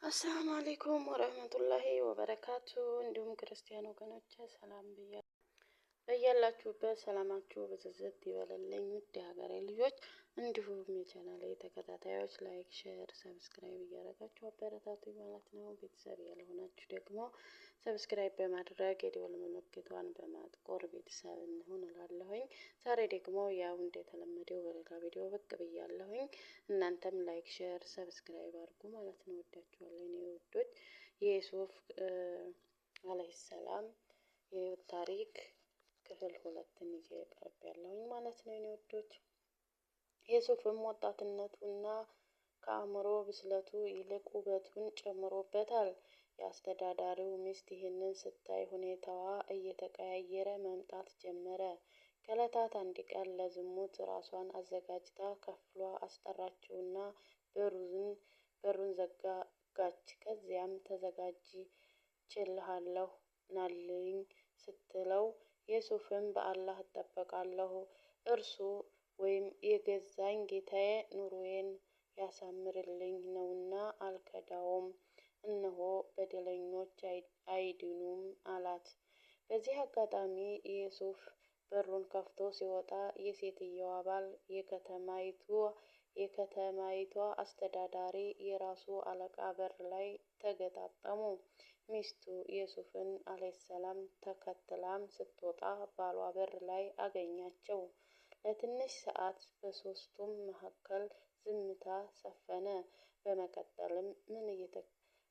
አሰላሙ አሌይኩም ወረህመቱላሂ ወበረካቱ። እንዲሁም ክርስቲያን ወገኖች ሰላም ብያለሁ። በያላችሁበት ሰላማችሁ ብዝዝት ይበልልኝ። ውድ የሀገሬ ልጆች እንዲሁም የቻናሌ ተከታታዮች ላይክ፣ ሼር፣ ሰብስክራይብ እያደረጋችሁ አበረታቱ ማለት ነው። ቤተሰብ ያልሆናችሁ ደግሞ ሰብስክራይብ በማድረግ የደወል ምልክቷን በማጥቆር ቤተሰብ እንሁን እላለሁኝ። ዛሬ ደግሞ ያው እንደተለመደው በሌላ ቪዲዮ ብቅ ብያለሁኝ። እናንተም ላይክ፣ ሼር፣ ሰብስክራይብ አድርጉ ማለት ነው። ወዳችኋለሁ የኔ ውዶች። የዩሱፍ አለይሂ ሰላም የህይወት ታሪክ ክፍል 2ን ይዤ ቀርብ ያለሁኝ ማለት ነው የኔ ውዶች። የሱፍም ወጣትነቱና ከአእምሮ ብስለቱ ይልቅ ውበቱን ጨምሮበታል። የአስተዳዳሪው ሚስት ይህንን ስታይ ሁኔታዋ እየተቀያየረ መምጣት ጀመረ። ከዕለታት አንድ ቀን ለዝሙት ራሷን አዘጋጅታ ከፍሏ አስጠራችውና በሩን ዘጋች። ከዚያም ተዘጋጅቼልሃለሁ ናልኝ ስትለው ዩሱፍም በአላህ እጠበቃለሁ እርሱ ወይም የገዛኝ ጌታዬ ኑሮዬን ያሳምርልኝ ነውና አልከዳውም፣ እነሆ በደለኞች አይድኑም አላት። በዚህ አጋጣሚ ዩሱፍ በሩን ከፍቶ ሲወጣ የሴትየዋ ባል የከተማይቷ አስተዳዳሪ የራሱ አለቃ በር ላይ ተገጣጠሙ። ሚስቱ ዩሱፍን አለይሂ ሰላም ተከትላም ስትወጣ ባሏ በር ላይ አገኛቸው። ለትንሽ ሰዓት በሶስቱም መካከል ዝምታ ሰፈነ። በመቀጠልም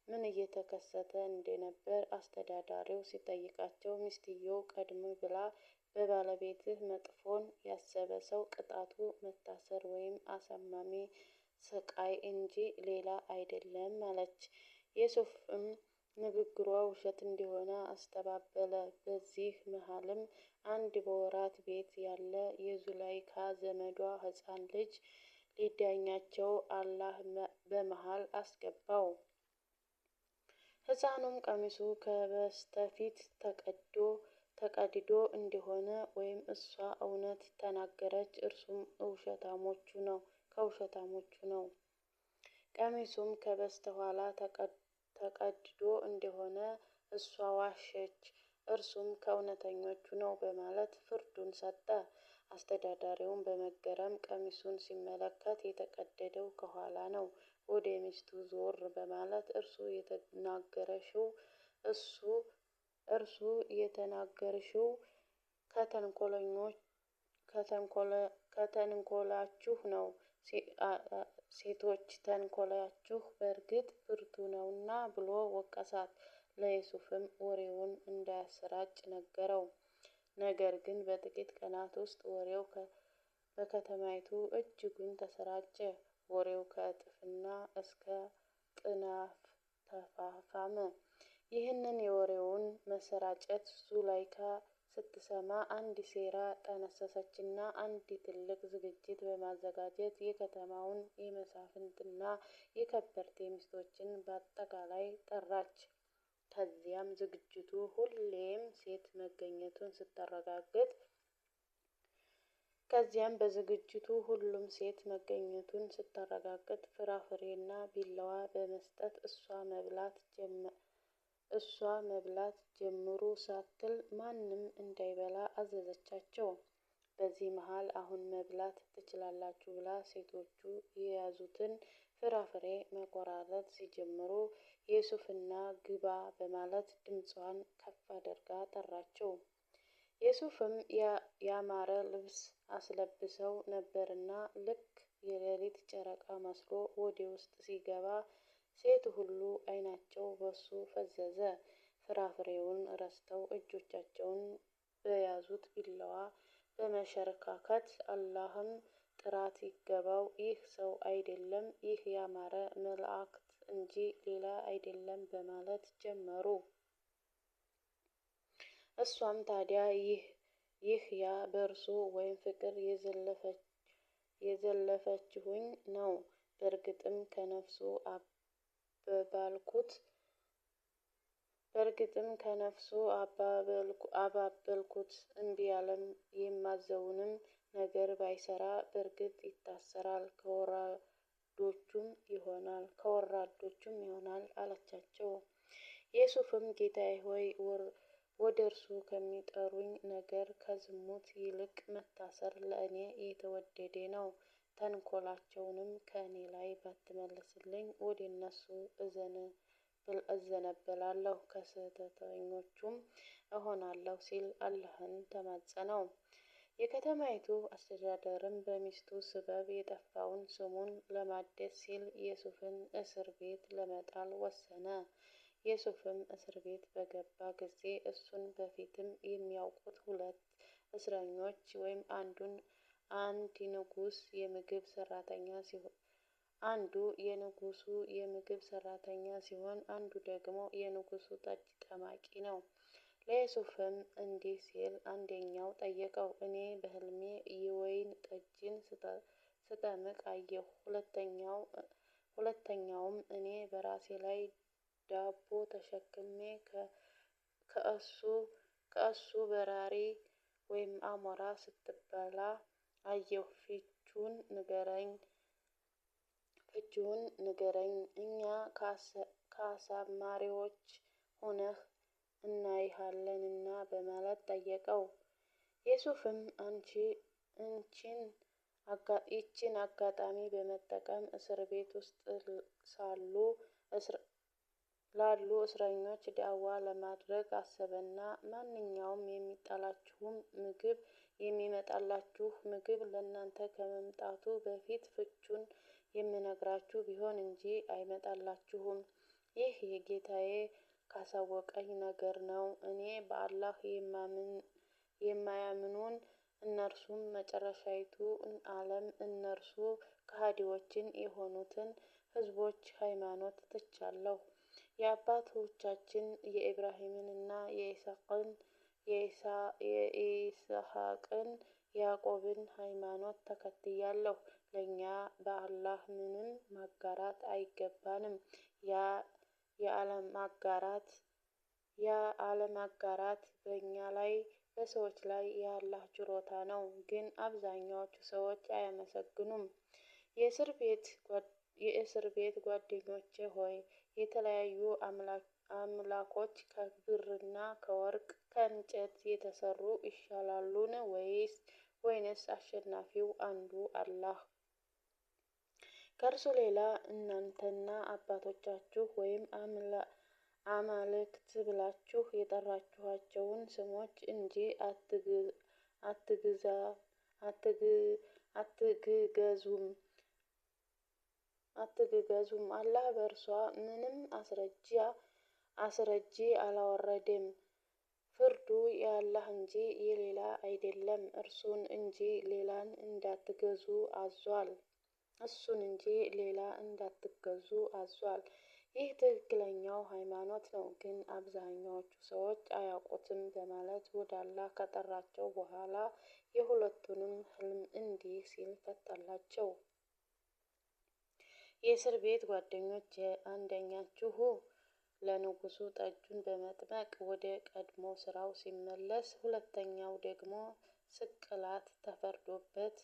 ምን እየተከሰተ እንደነበር አስተዳዳሪው ሲጠይቃቸው ሚስትየው ቀድም ብላ በባለቤትህ መጥፎን ያሰበ ሰው ቅጣቱ መታሰር ወይም አሳማሚ ስቃይ እንጂ ሌላ አይደለም አለች። ዩሱፍም ንግግሯ ውሸት እንደሆነ አስተባበለ። በዚህ መሃልም አንድ በወራት ቤት ያለ የዙላይካ ዘመዷ ህፃን ልጅ ሊዳኛቸው አላህ በመሃል አስገባው። ህፃኑም ቀሚሱ ከበስተፊት ተቀድዶ እንደሆነ ወይም እሷ እውነት ተናገረች እርሱም ከውሸታሞቹ ነው። ቀሚሱም ከበስተኋላ ተቀድዶ እንደሆነ እሷ ዋሸች እርሱም ከእውነተኞቹ ነው በማለት ፍርዱን ሰጠ። አስተዳዳሪውም በመገረም ቀሚሱን ሲመለከት የተቀደደው ከኋላ ነው። ወደ ሚስቱ ዞር በማለት እርሱ የተናገርሽው ከተንኮላችሁ ነው፣ ሴቶች ተንኮላችሁ በእርግጥ ብርቱ ነውና ብሎ ወቀሳት። ለዩሱፍም ወሬውን እንዳያሰራጭ ነገረው። ነገር ግን በጥቂት ቀናት ውስጥ ወሬው በከተማይቱ እጅጉን ተሰራጨ። ወሬው ከእጥፍና እስከ ጥናፍ ተፋፋመ። ይህንን የወሬውን መሰራጨት ዙላይካ ስትሰማ አንድ ሴራ ጠነሰሰችና አንድ ትልቅ ዝግጅት በማዘጋጀት የከተማውን የመሳፍንትና የከበርቴ ሚስቶችን በአጠቃላይ ጠራች። ከዚያም ዝግጅቱ ሁሉም ሴት መገኘቱን ስታረጋግጥ ፍራፍሬና ቢላዋ በመስጠት እሷ መብላት ጀምሩ ሳትል ማንም እንዳይበላ አዘዘቻቸው። በዚህ መሃል አሁን መብላት ትችላላችሁ ብላ ሴቶቹ የያዙትን ፍራፍሬ መቆራረጥ ሲጀምሩ ዩሱፍና ግባ በማለት ድምጿን ከፍ አድርጋ ጠራቸው። ዩሱፍም ያማረ ልብስ አስለብሰው ነበርና ልክ የሌሊት ጨረቃ መስሎ ወደ ውስጥ ሲገባ ሴት ሁሉ አይናቸው በሱ ፈዘዘ። ፍራፍሬውን ረስተው እጆቻቸውን በያዙት ቢላዋ በመሸረካከት አላህም ጥራት ይገባው ይህ ሰው አይደለም፣ ይህ ያማረ መላእክት እንጂ ሌላ አይደለም በማለት ጀመሩ። እሷም ታዲያ ይህ ያ በእርሱ ወይም ፍቅር የዘለፈችሁኝ ነው። በእርግጥም ከነፍሱ አባበልኩት እምቢ አለም። የማዘውንም ነገር ባይሰራ በእርግጥ ይታሰራል። ከወራዶቹም ይሆናል አላቻቸው። ዩሱፍም ጌታዬ ሆይ ወደ እርሱ ከሚጠሩኝ ነገር ከዝሙት ይልቅ መታሰር ለእኔ የተወደደ ነው። ተንኮላቸውንም ከእኔ ላይ ባትመልስልኝ ወደ እነሱ እዘነብላለሁ፣ ከስህተተኞቹም እሆናለሁ ሲል አላህን ተማጸነው። የከተማይቱ አስተዳደርም በሚስቱ ሰበብ የጠፋውን ስሙን ለማደስ ሲል ዩሱፍን እስር ቤት ለመጣል ወሰነ። ዩሱፍም እስር ቤት በገባ ጊዜ እሱን በፊትም የሚያውቁት ሁለት እስረኞች ወይም አንድ የንጉሱ የምግብ ሰራተኛ ሲሆን አንዱ ደግሞ የንጉሱ ጠጅ ጠማቂ ነው። ለዩሱፍም እንዲህ ሲል አንደኛው ጠየቀው፣ እኔ በህልሜ የወይን ጠጅን ስጠምቅ አየሁ። ሁለተኛውም እኔ በራሴ ላይ ዳቦ ተሸክሜ ከእሱ በራሪ ወይም አሞራ ስትበላ አየሁ። ፍቺውን ንገረኝ፣ እኛ ከአሳማሪዎች ሆነን እናይሃለንና በማለት ጠየቀው። ዩሱፍም ይህችን አጋጣሚ በመጠቀም እስር ቤት ውስጥ ላሉ እስረኞች ዳዕዋ ለማድረግ አሰበና ማንኛውም የሚመጣላችሁ ምግብ ለእናንተ ከመምጣቱ በፊት ፍቹን የምነግራችሁ ቢሆን እንጂ አይመጣላችሁም። ይህ የጌታዬ ካሳወቀኝ ነገር ነው። እኔ በአላህ የማያምኑን እነርሱም መጨረሻይቱ ዓለም እነርሱ ከሃዲዎችን የሆኑትን ህዝቦች ሃይማኖት ትቻለሁ። የአባቶቻችን የኢብራሂምንና የኢስሐቅን የያዕቆብን ሃይማኖት ተከትያለሁ። ለእኛ በአላህ ምንም ማጋራት አይገባንም። የአለማጋራት በእኛ ላይ በሰዎች ላይ የአላህ ችሮታ ነው፣ ግን አብዛኛዎቹ ሰዎች አያመሰግኑም። የእስር ቤት ጓደኞቼ ሆይ፣ የተለያዩ አምላኮች ከብርና ከወርቅ ከእንጨት የተሰሩ ይሻላሉን? ወይንስ አሸናፊው አንዱ አላህ? ከእርሱ ሌላ እናንተና አባቶቻችሁ ወይም አማልክት ብላችሁ የጠራችኋቸውን ስሞች እንጂ አትግገዙም። አላህ በእርሷ ምንም አስረጂ አላወረደም። ፍርዱ የአላህ እንጂ የሌላ አይደለም። እርሱን እንጂ ሌላን እንዳትገዙ አዟል። ይህ ትክክለኛው ሃይማኖት ነው፣ ግን አብዛኛዎቹ ሰዎች አያውቁትም በማለት ወደ አላህ ከጠራቸው በኋላ የሁለቱንም ህልም እንዲህ ሲል ፈታላቸው። የእስር ቤት ጓደኞቼ፣ አንደኛችሁ ለንጉሱ ጠጁን በመጥመቅ ወደ ቀድሞ ስራው ሲመለስ፣ ሁለተኛው ደግሞ ስቅላት ተፈርዶበት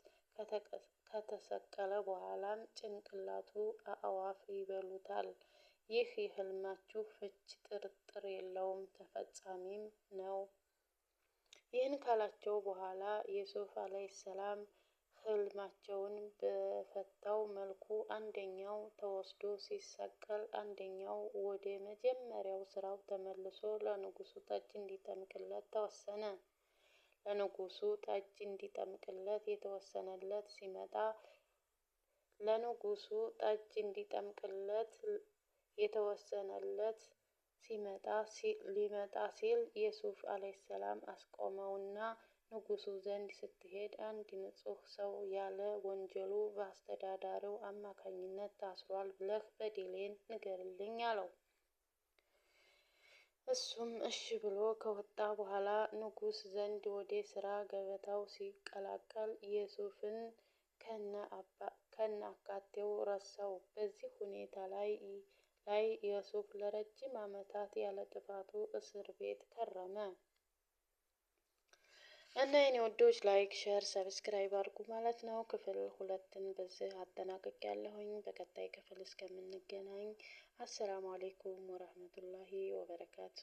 ከተሰቀለ በኋላም ጭንቅላቱ አዕዋፍ ይበሉታል። ይህ የህልማችሁ ፍች ጥርጥር የለውም፣ ተፈጻሚም ነው። ይህን ካላቸው በኋላ ዩሱፍ ዓለይሂ ሰላም ህልማቸውን በፈታው መልኩ አንደኛው ተወስዶ ሲሰቀል፣ አንደኛው ወደ መጀመሪያው ስራው ተመልሶ ለንጉሱ ጠጅ እንዲጠምቅለት ተወሰነ። ለንጉሱ ጠጅ እንዲጠምቅለት ሊመጣ ሲል ዩሱፍ ዓለይሂ ሰላም አስቆመውና ንጉሱ ዘንድ ስትሄድ አንድ ንጹሕ ሰው ያለ ወንጀሉ በአስተዳዳሪው አማካኝነት ታስሯል ብለህ በደሌን ንገርልኝ አለው። እሱም እሺ ብሎ ከወጣ በኋላ ንጉስ ዘንድ ወደ ስራ ገበታው ሲቀላቀል ዩሱፍን ከነአካቴው ረሳው። በዚህ ሁኔታ ላይ ዩሱፍ ለረጅም ዓመታት ያለ ጥፋቱ እስር ቤት ከረመ። እና የኔ ወዶች ላይክ፣ ሼር፣ ሰብስክራይብ አድርጉ ማለት ነው። ክፍል 2ን በዚህ አጠናቅቅ ያለሁኝ። በቀጣይ ክፍል እስከምንገናኝ አሰላሙ አሌይኩም ወራህመቱላሂ ወበረካቱ።